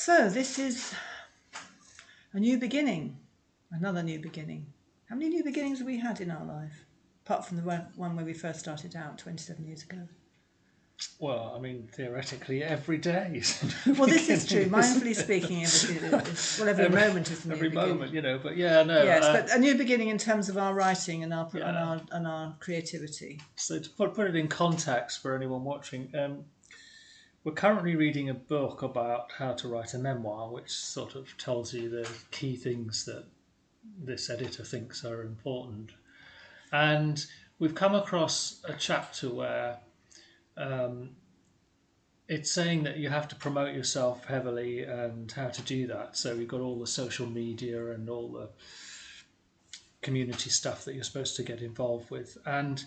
So this is a new beginning, another new beginning. How many new beginnings have we had in our life? Apart from the one where we first started out 27 years ago. Well, I mean, theoretically, every day is Well, this is true. Mindfully speaking, every moment is a new every beginning. moment, but yeah, no. Yes, but a new beginning in terms of our writing and our Yeah. and our creativity. So to put it in context for anyone watching, we're currently reading a book about how to write a memoir, which sort of tells you the key things that this editor thinks are important. And we've come across a chapter where it's saying that you have to promote yourself heavily and how to do that. So we've got all the social media and all the community stuff that you're supposed to get involved with. And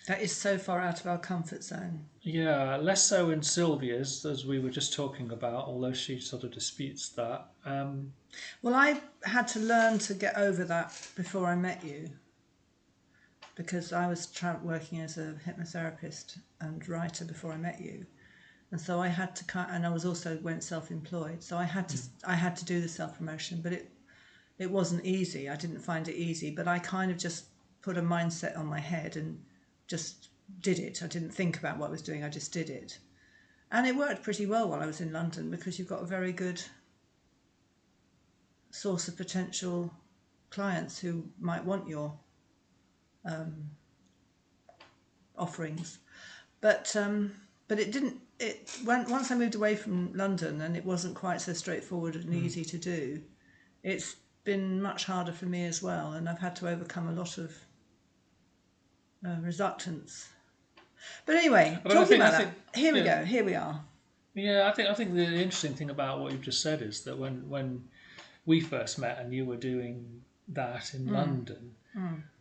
That is so far out of our comfort zone. yeah, less so in Sylvia's, as we were just talking about, although she sort of disputes that. Well, I had to learn to get over that before I met you, because I was working as a hypnotherapist and writer before I met you, and so I had to and I was also went self-employed, so I had to do the self-promotion, but it wasn't easy. I didn't find it easy, but I kind of just put a mindset on my head and just did it. I didn't think about what I was doing, I just did it. And it worked pretty well while I was in London, because you've got a very good source of potential clients who might want your offerings. But it didn't. Once I moved away from London, and it wasn't quite so straightforward and easy to do. It's been much harder for me as well, and I've had to overcome a lot of reluctance. But anyway, here we go. Here we are. Yeah, I think the interesting thing about what you've just said is that when we first met and you were doing that in London,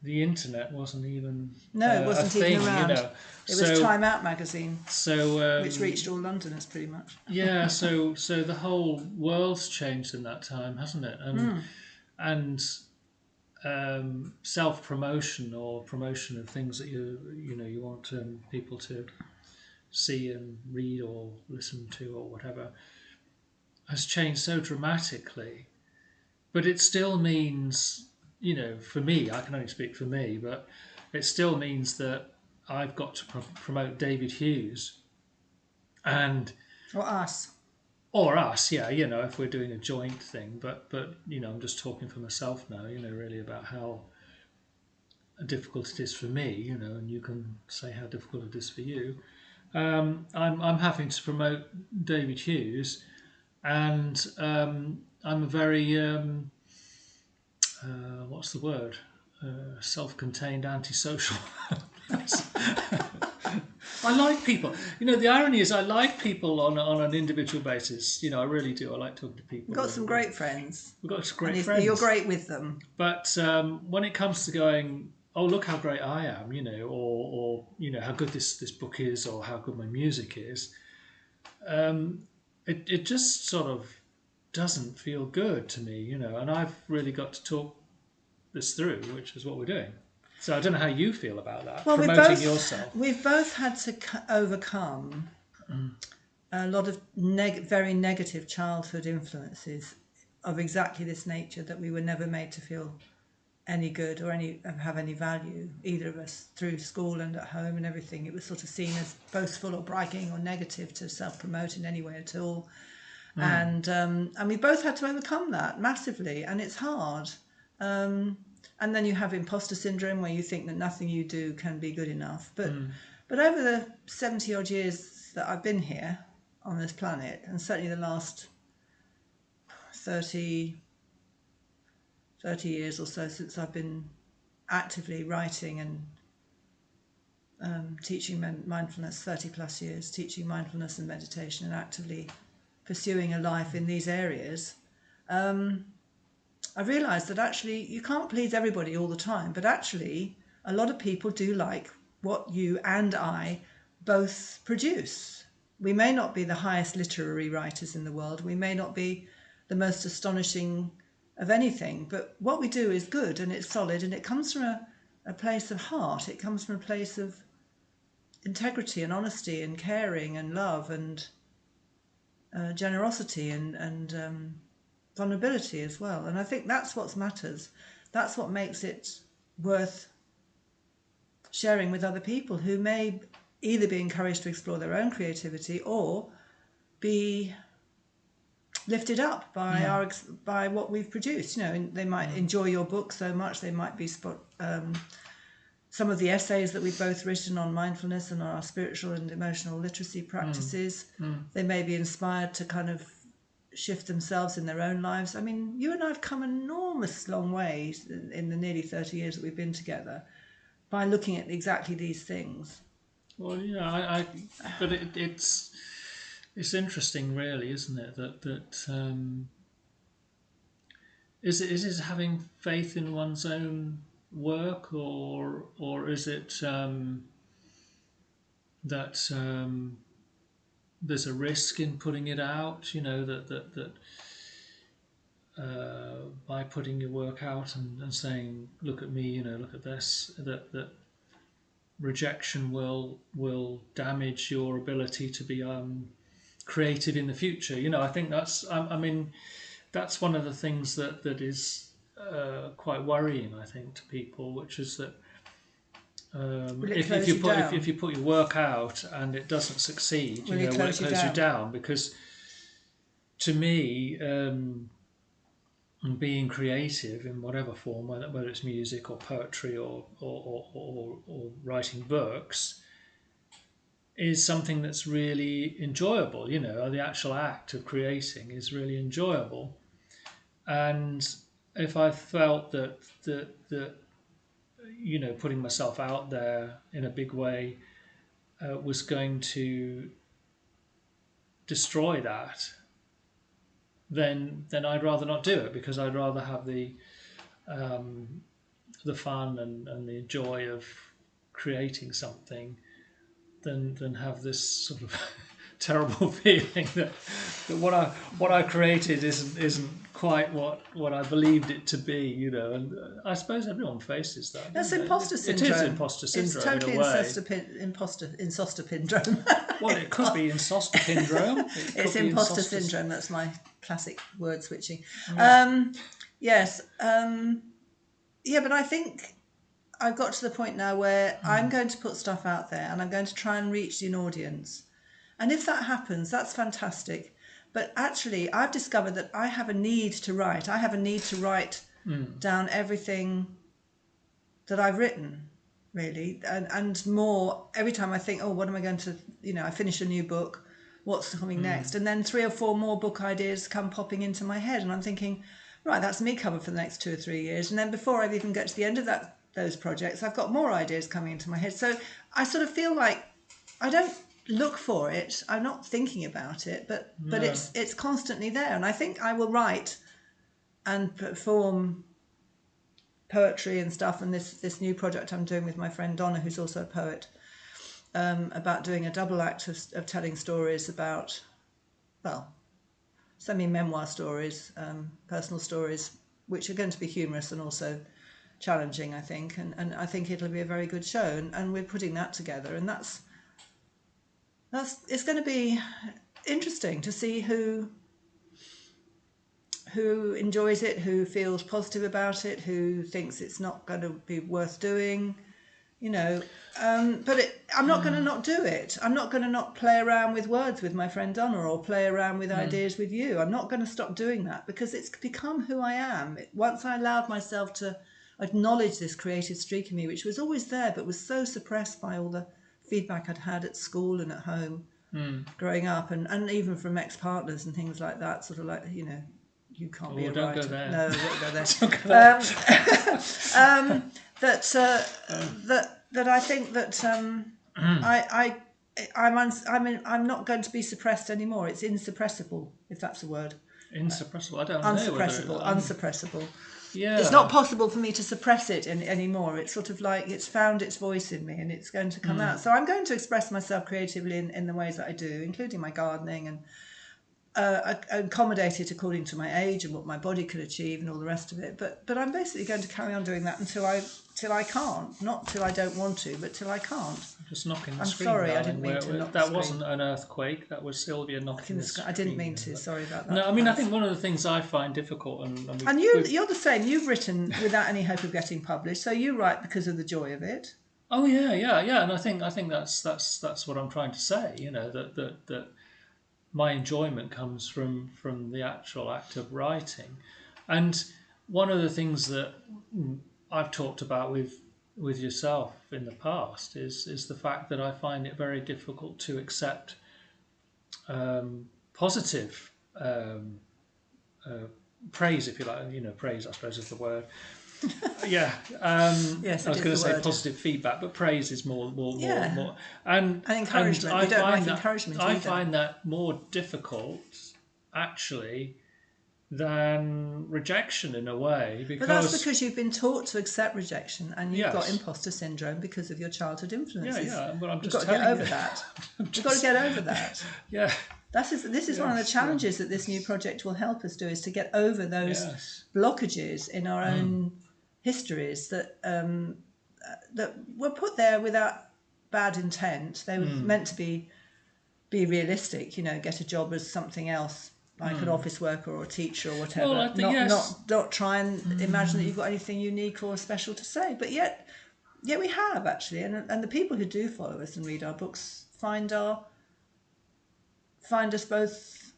the internet wasn't even it wasn't a thing, even around. It was Time Out magazine, which reached all Londoners pretty much. Yeah, so the whole world's changed in that time, hasn't it? And self promotion or promotion of things that you want people to see and read or listen to or whatever has changed so dramatically. But it still means, for me, I can only speak for me, but it still means that I've got to promote David Hughes and or us, yeah, if we're doing a joint thing, but I'm just talking for myself now, really about how difficult it is for me, and you can say how difficult it is for you. I'm having to promote David Hughes, and I'm a very what's the word? Self-contained antisocial. I like people. The irony is I like people on an individual basis. I really do. I like talking to people. We've got some great friends. We've got some great friends. You're great with them. But when it comes to going, oh, look how great I am, or how good this book is, or how good my music is, it just sort of doesn't feel good to me, and I've really got to talk this through, which is what we're doing. So I don't know how you feel about that, promoting yourself. We've both had to overcome a lot of very negative childhood influences of exactly this nature, that we were never made to feel any good or have any value, either of us, through school and at home and everything. It was sort of seen as boastful or bragging or negative to self-promote in any way at all. And we both had to overcome that massively, and it's hard. And then you have imposter syndrome, where you think that nothing you do can be good enough. But over the 70 odd years that I've been here on this planet, and certainly the last 30 years or so since I've been actively writing and teaching mindfulness, 30 plus years teaching mindfulness and meditation, and actively pursuing a life in these areas, I realised that actually you can't please everybody all the time, but actually a lot of people do like what you and I both produce. We may not be the highest literary writers in the world, we may not be the most astonishing of anything, but what we do is good and it's solid, and it comes from a place of heart. It comes from a place of integrity and honesty and caring and love, and generosity and vulnerability as well. And I think that's what matters. That's what makes it worth sharing with other people who may either be encouraged to explore their own creativity or be lifted up by by what we've produced. You know, they might enjoy your book so much, they might be some of the essays that we've both written on mindfulness and our spiritual and emotional literacy practices. They may be inspired to kind of shift themselves in their own lives. I mean, you and I have come an enormous long way in the nearly 30 years that we've been together by looking at exactly these things. Well, yeah, but it's interesting, really, isn't it? That is it having faith in one's own work, or is it that there's a risk in putting it out? You know, that by putting your work out and saying, "Look at me," you know, "Look at this," that rejection will damage your ability to be creative in the future. You know, I think that's I mean that's one of the things that is quite worrying, I think, to people, which is that if you put your work out and it doesn't succeed, will it close you down? Because to me, being creative in whatever form, whether it's music or poetry or writing books, is something that's really enjoyable. You know, the actual act of creating is really enjoyable. And if I felt that you know, putting myself out there in a big way was going to destroy that, then I'd rather not do it, because I'd rather have the fun and the joy of creating something than have this sort of terrible feeling that what I created isn't quite what I believed it to be, you know. And I suppose everyone faces that. That's imposter syndrome. It is imposter syndrome. It's totally in a way. Imposter syndrome. Well, it could be imposter syndrome. It's imposter syndrome. That's my classic word switching. Yeah. Yes. Yeah, but I think I've got to the point now where I'm going to put stuff out there and I'm going to try and reach an audience. And if that happens, that's fantastic. But actually, I've discovered that I have a need to write. I have a need to write down everything that I've written, really. And more, every time I think, oh, what am I going to, you know, I finish a new book, what's coming next? And then 3 or 4 more book ideas come popping into my head. And I'm thinking, right, that's me covered for the next 2 or 3 years. And then before I even get to the end of those projects, I've got more ideas coming into my head. So I sort of feel like I don't look for it. I'm not thinking about it, but it's constantly there. And I think I will write and perform poetry and stuff. And this new project I'm doing with my friend Donna, who's also a poet, about doing a double act of telling stories about, well, semi-memoir stories, personal stories, which are going to be humorous and also challenging, I think. And I think it'll be a very good show. And we're putting that together. And it's going to be interesting to see who enjoys it, who feels positive about it, who thinks it's not going to be worth doing, you know. But I'm not going to not do it. I'm not going to not play around with words with my friend Donna or play around with ideas with you. I'm not going to stop doing that, because it's become who I am. Once I allowed myself to acknowledge this creative streak in me, which was always there but was so suppressed by all the feedback I'd had at school and at home growing up, and even from ex-partners and things like that, sort of like, you know, you can't be a writer. Don't go there. No, don't go there. Don't go there. That I think that I'm not going to be suppressed anymore. It's insuppressible, if that's a word. Insuppressible. I don't know. Unsuppressible. Yeah. It's not possible for me to suppress it anymore. It's sort of like it's found its voice in me and it's going to come out. So I'm going to express myself creatively in the ways that I do, including my gardening and accommodate it according to my age and what my body could achieve and all the rest of it. But I'm basically going to carry on doing that till I can't. Not till I don't want to, but till I can't. Just knocking the I'm screen. sorry, I darling. didn't mean to knock the That screen. wasn't an earthquake. That was Sylvia knocking the screen. I didn't mean to. Sorry about that. No, I mean, I think one of the things I find difficult, and you're the same. You've written without any hope of getting published, so you write because of the joy of it. Oh yeah, and I think that's what I'm trying to say. You know, that my enjoyment comes from the actual act of writing, and one of the things that I've talked about with yourself in the past is the fact that I find it very difficult to accept positive praise, if you like. You know, praise, I suppose, is the word. Yeah. Yes, I was going to say positive feedback, but praise is more. And encouragement. We don't like encouragement either. I find that more difficult, actually, than rejection in a way. But that's because you've been taught to accept rejection, and you've got imposter syndrome because of your childhood influences. Yeah. But I'm just You've got to get over that. You've got to get over that. Yeah. This is one of the challenges that this new project will help us do, is to get over those blockages in our own histories that were put there without bad intent. They were meant to be realistic, you know, get a job as something else, like an office worker or a teacher or whatever. Well, I think, not try and imagine that you've got anything unique or special to say. But yet we have, actually, and the people who do follow us and read our books find us both.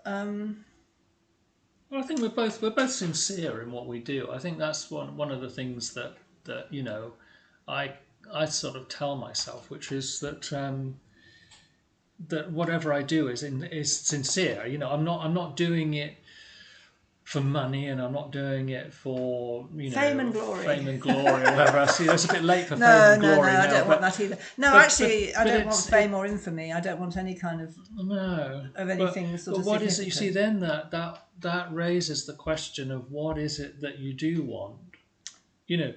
Well, I think we're both sincere in what we do. I think that's one of the things that you know, I sort of tell myself, which is that that whatever I do is sincere. You know, I'm not doing it for money, and I'm not doing it for, you know, fame and glory or whatever. I see it's a bit late for fame and glory. No, I don't want that either. No, actually, I don't want fame or infamy. I don't want any kind of anything sort of. But what is it? You see, then that raises the question of what is it that you do want? You know,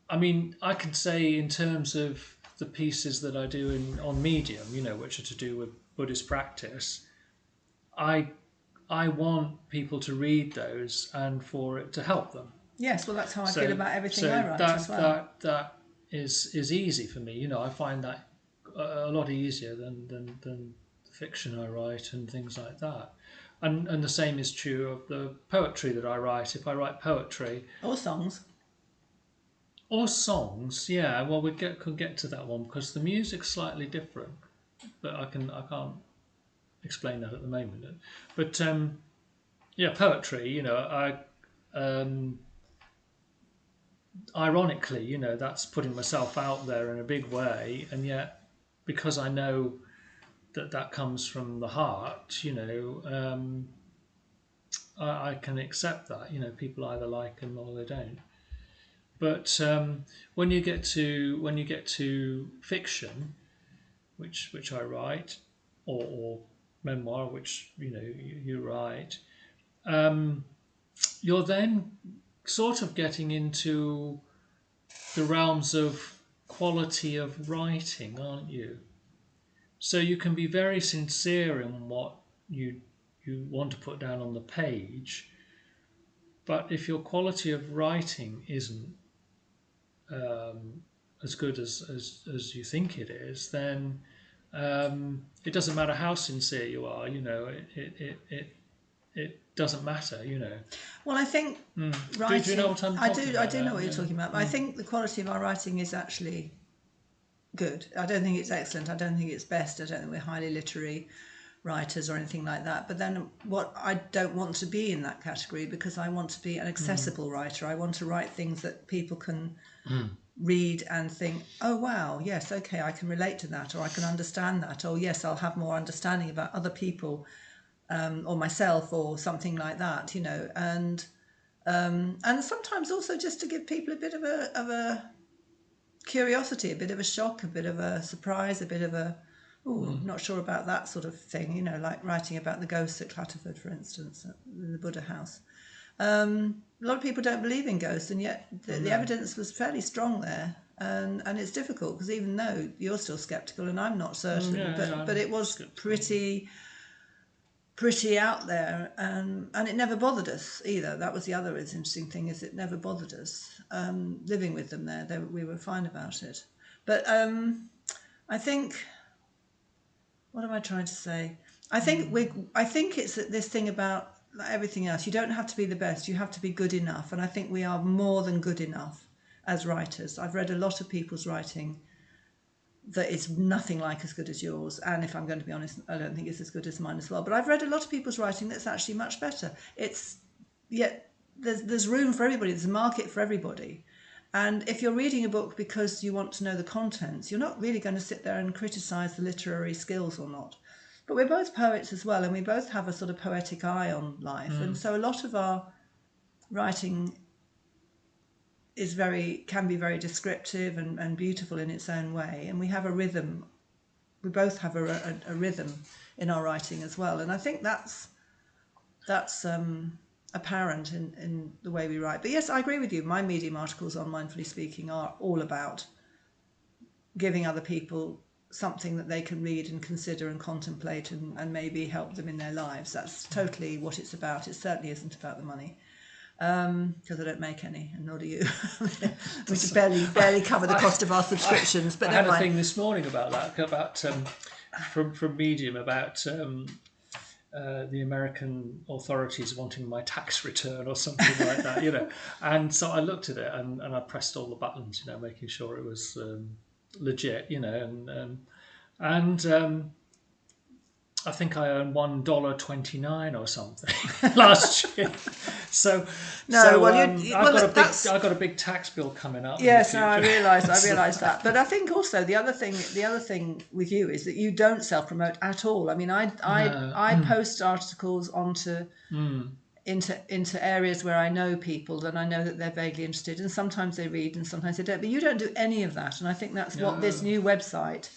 I mean, I could say in terms of the pieces that I do on Medium, you know, which are to do with Buddhist practice, I want people to read those and for it to help them. Yes, well, that's how I feel about everything I write as well. That is easy for me. You know, I find that a lot easier than the fiction I write and things like that. And the same is true of the poetry that I write. If I write poetry or songs, yeah. Well, could get to that one because the music's slightly different, but I can't explain that at the moment. But poetry. You know, ironically, you know, that's putting myself out there in a big way, and yet because I know that comes from the heart, you know, I can accept that. You know, people either like them or they don't. But when you get to fiction, which I write, or memoir, which, you know, you write, you're then sort of getting into the realms of quality of writing, aren't you? So you can be very sincere in what you want to put down on the page, but if your quality of writing isn't as good as you think it is, then it doesn't matter how sincere you are. You know, it doesn't matter. You know. Well, I think writing. Do you know what I'm talking about? I do know what you're talking about. But I think the quality of our writing is actually good. I don't think it's excellent. I don't think it's best. I don't think we're highly literary writers or anything like that. But then what I don't want to be in that category, because I want to be an accessible writer. I want to write things that people can read and think, oh wow, yes, okay, I can relate to that, or I can understand that, or yes, I'll have more understanding about other people or myself or something like that, you know. And sometimes also just to give people a bit of a curiosity, a bit of a shock, a bit of a surprise, a bit of a not sure about that sort of thing, you know, like writing about the ghosts at Clatterford, for instance, at the Buddha House. A lot of people don't believe in ghosts, and yet the evidence was fairly strong there, and it's difficult because even though you're still sceptical and I'm not certain, but it was pretty pretty out there, and it never bothered us either. That was the other interesting thing, is it never bothered us. Living with them there, we were fine about it. But I think, what am I trying to say? I think it's this thing about, like everything else, you don't have to be the best, you have to be good enough. And I think we are more than good enough as writers. I've read a lot of people's writing that is nothing like as good as yours, and if I'm going to be honest, I don't think it's as good as mine as well. But I've read a lot of people's writing that's actually much better. It's yet there's room for everybody. There's a market for everybody. And if you're reading a book because you want to know the contents, you're not really going to sit there and criticize the literary skills or not. But we're both poets as well, and we both have a sort of poetic eye on life. And so a lot of our writing can be very descriptive and beautiful in its own way, and we have a rhythm. We both have a rhythm in our writing as well, and I think that's apparent in the way we write. But yes, I agree with you. My Medium articles on Mindfully Speaking are all about giving other people something that they can read and consider and contemplate and maybe help them in their lives. That's totally what it's about. It certainly isn't about the money. Because I don't make any, and nor do you. We just barely cover the cost of our subscriptions. But I had a thing this morning about that, about from Medium, about the American authorities wanting my tax return or something like that, And so I looked at it and I pressed all the buttons, making sure it was legit, and I think I earned $1.29 or something last year. I've got a big tax bill coming up. Yes, no, I realised that. But I think also the other thing with you is that you don't self-promote at all. I mean, I post articles into areas where I know people and I know that they're vaguely interested, and sometimes they read and sometimes they don't. But you don't do any of that, and I think that's what this new website,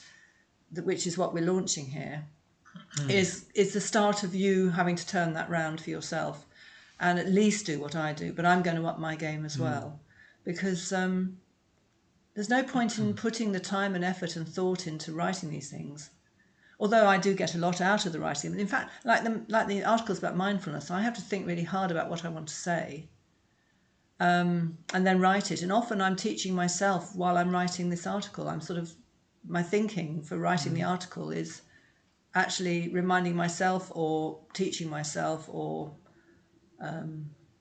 which is what we're launching here, is the start of you having to turn that round for yourself and at least do what I do. But I'm going to up my game as well, because there's no point in putting the time and effort and thought into writing these things. Although I do get a lot out of the writing. In fact, like the articles about mindfulness, I have to think really hard about what I want to say, and then write it. And often I'm teaching myself while I'm writing this article. My thinking for writing the article is actually reminding myself or teaching myself or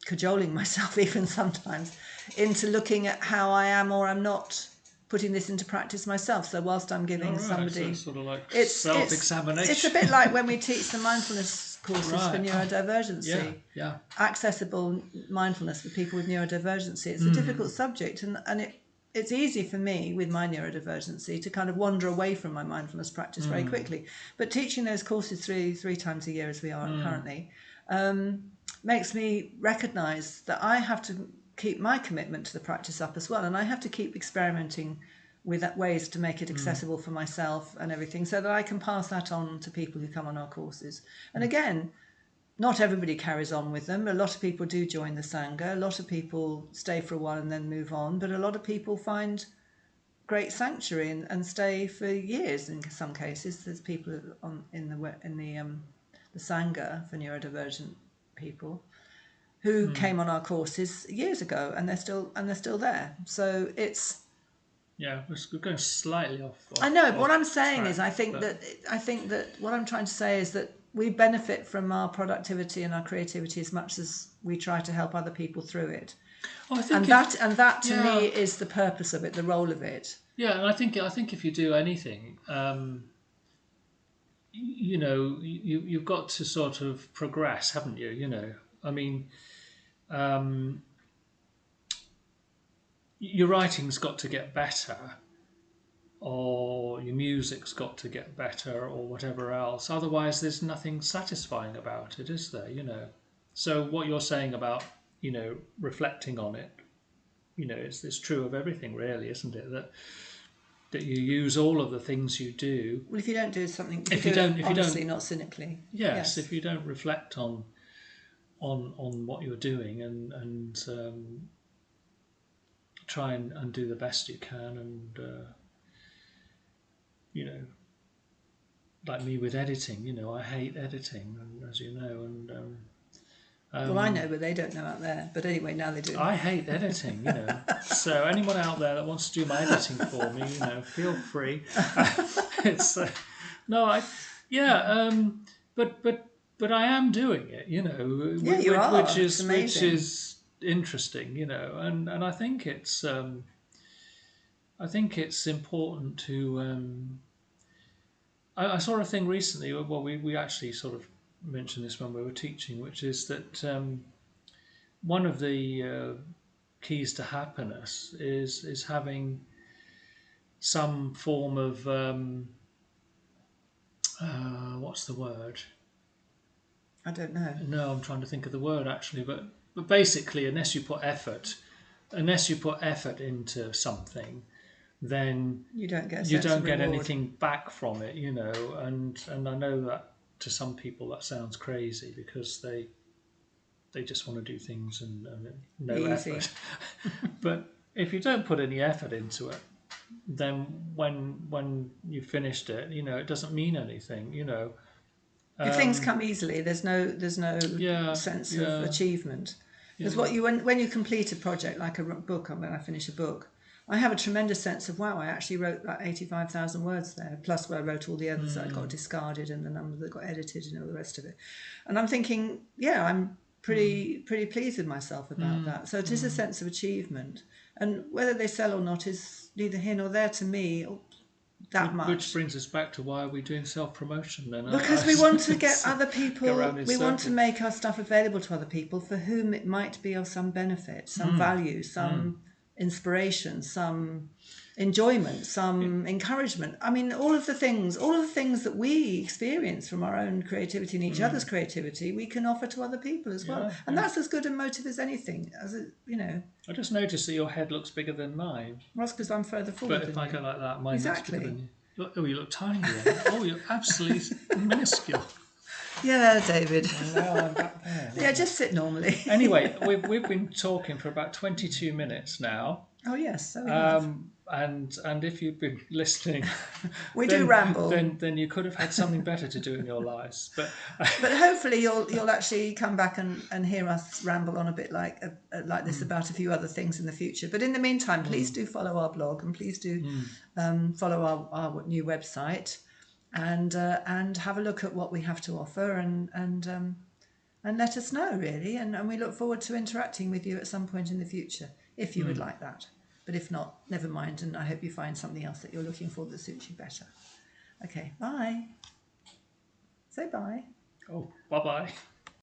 cajoling myself even sometimes into looking at how I am or am not putting this into practice myself. So whilst I'm giving somebody... So sort of like self-examination. It's a bit like when we teach the mindfulness courses for neurodivergency. Yeah. Accessible mindfulness for people with neurodivergency. It's a difficult subject, and it's easy for me with my neurodivergency to kind of wander away from my mindfulness practice very quickly. But teaching those courses three times a year, as we are currently, makes me recognise that I have to keep my commitment to the practice up as well, and I have to keep experimenting with ways to make it accessible for myself and everything, so that I can pass that on to people who come on our courses. And again, not everybody carries on with them. A lot of people do join the Sangha. A lot of people stay for a while and then move on. But a lot of people find great sanctuary and stay for years. In some cases, there's people in the Sangha for neurodivergent people who came on our courses years ago, and they're still there. So it's... Yeah, we're going slightly off. I know, but what I'm saying is, I think that what I'm trying to say is that we benefit from our productivity and our creativity as much as we try to help other people through it. That to me is the purpose of it, the role of it. Yeah, and I think if you do anything, you've got to sort of progress, haven't you? I mean, your writing's got to get better, or your music's got to get better, or whatever else. Otherwise, there's nothing satisfying about it, is there? So what you're saying about reflecting on it, it's true of everything, really, isn't it? That you use all of the things you do. Well, if you don't do something, if you don't, not cynically. Yes, if you don't reflect on what you're doing and try and do the best you can, and like me with editing. You know, I hate editing, as you know, and Well, I know, but they don't know out there. But anyway, now they do. I hate editing, you know. So anyone out there that wants to do my editing for me, you know, feel free. It's no, I yeah, but I am doing it, you know, Yeah, you are. which It's amazing. is interesting, you know, and I think it's important to. I saw a thing recently. Well, we actually sort of mentioned this when we were teaching, which is that one of the keys to happiness is having some form of what's the word? I don't know. No, I'm trying to think of the word actually, but basically, unless you put effort into something, then You don't get a you sense don't of get reward. anything back from it, you know. And I know that to some people that sounds crazy because they just want to do things and no Easy. effort. But if you don't put any effort into it, then when you've finished it, you know, it doesn't mean anything, you know. If things come easily, there's no Yeah, sense of yeah, achievement. Because yeah. when you complete a project like a book, and when I finish a book, I have a tremendous sense of wow, I actually wrote like 85,000 words there, plus where I wrote all the others that got discarded and the number that got edited and all the rest of it. And I'm thinking, yeah, I'm pretty pleased with myself about that. So it is a sense of achievement, and whether they sell or not is neither here nor there to me that much. Which brings us back to why are we doing self-promotion then? Because we want to get other Go people, around in we want to circles. make our stuff available to other people for whom it might be of some benefit, some value, some inspiration, some enjoyment, some encouragement. I mean, all of the things that we experience from our own creativity and each other's creativity, we can offer to other people as well. Yeah, And yeah. that's as good a motive as anything, as it, you know. I just noticed that your head looks bigger than mine. Well, that's because I'm further forward But if than I you. go like that, mine Exactly. looks bigger than you. Oh, you look tiny then. Oh, you're absolutely minuscule. Yeah, David. Well, I'm back there. Yeah, just sit normally. Anyway, we've been talking for about 22 minutes now. Oh yes, so we have. And if you've been listening, We do ramble. Then you could have had something better to do in your lives. But But hopefully you'll actually come back and hear us ramble on a bit like this about a few other things in the future. But in the meantime, please do follow our blog and please do follow our new website and have a look at what we have to offer and let us know really. And we look forward to interacting with you at some point in the future if you would like that. But if not, never mind. And I hope you find something else that you're looking for that suits you better. Okay, bye. Say bye. oh, bye bye.